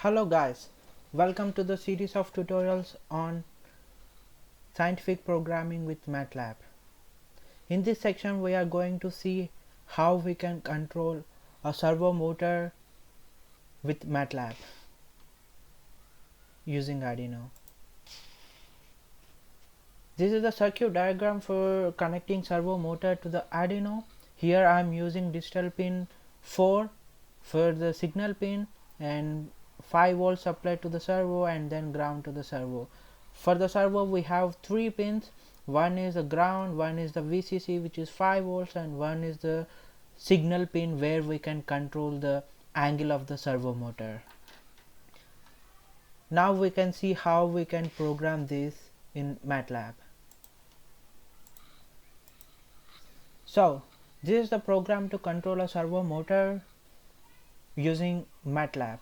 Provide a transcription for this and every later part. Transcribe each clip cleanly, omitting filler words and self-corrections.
Hello guys, welcome to the series of tutorials on scientific programming with MATLAB. In this section we are going to see how we can control a servo motor with MATLAB using Arduino. This is the circuit diagram for connecting servo motor to the Arduino. Here I am using digital pin 4 for the signal pin and 5 volts supplied to the servo and then ground to the servo. For the servo we have 3 pins. One is the ground, one is the VCC which is 5 volts, and one is the signal pin where we can control the angle of the servo motor. Now we can see how we can program this in MATLAB. So this is the program to control a servo motor using MATLAB.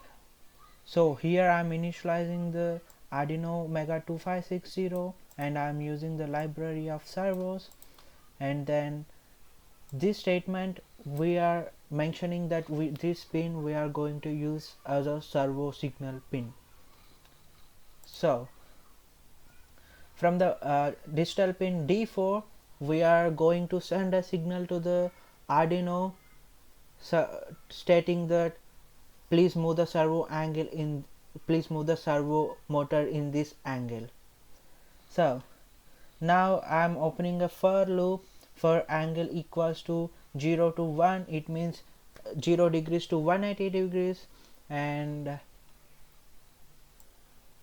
So here I am initializing the Arduino Mega 2560 and I am using the library of servos, and then this statement we are mentioning that this pin we are going to use as a servo signal pin. So from the digital pin D4 we are going to send a signal to the Arduino stating that please move the servo motor in this angle. So now I am opening a for loop for angle equals to 0 to 1. It means 0 degrees to 180 degrees and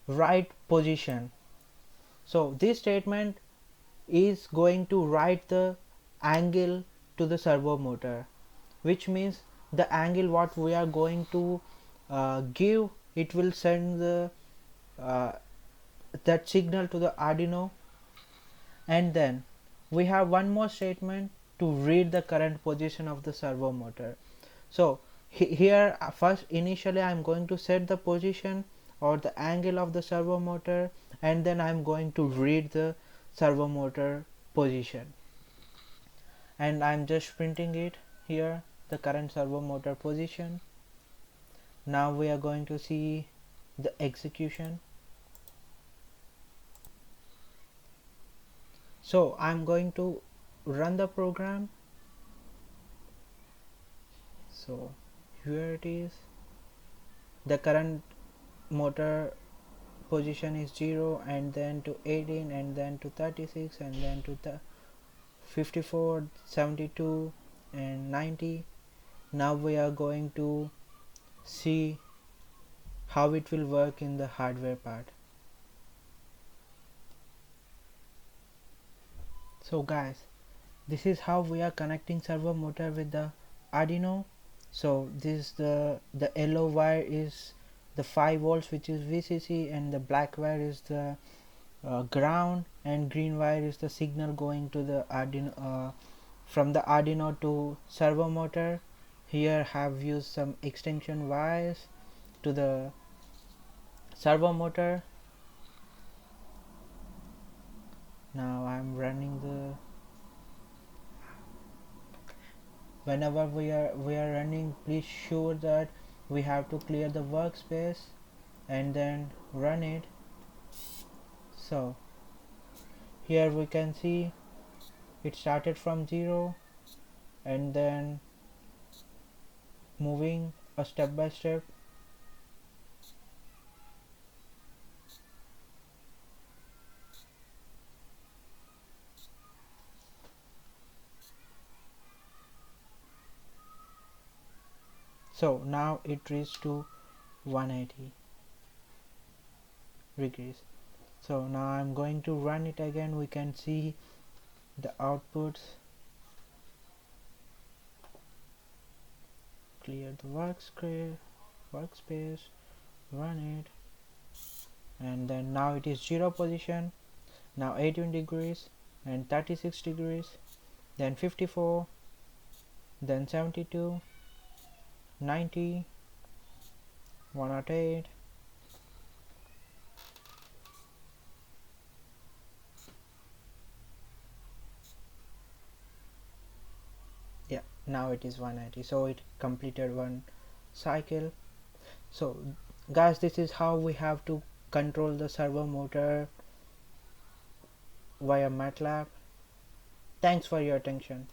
right position. So this statement is going to write the angle to the servo motor, which means the angle what we are going to give, it will send the that signal to the Arduino, and then we have one more statement to read the current position of the servo motor. So here first initially I am going to set the position or the angle of the servo motor, and then I am going to read the servo motor position, and I am just printing it here, the current servo motor position. Now we are going to see the execution. So I'm going to run the program. So here it is, the current motor position is 0 and then to 18 and then to 36 and then to 54, 72 and 90. Now we are going to see how it will work in the hardware part. So guys, this is how we are connecting servo motor with the Arduino. So this the yellow wire is the 5 volts which is VCC, and the black wire is the ground, and green wire is the signal going to the Arduino from the Arduino to servo motor. Here have used some extension wires to the servo motor. Now I'm running the, whenever we are running, please sure that we have to clear the workspace and then run it. So here we can see it started from 0 and then moving a step by step. So now it reached to 180 degrees. So now I'm going to run it again. We can see the outputs. Clear the workspace, run it, and then now it is 0 position, now 18 degrees and 36 degrees, then 54, then 72, 90, 108, yeah, now it is 190. So it completed one cycle. So guys, this is how we have to control the servo motor via MATLAB. Thanks for your attention.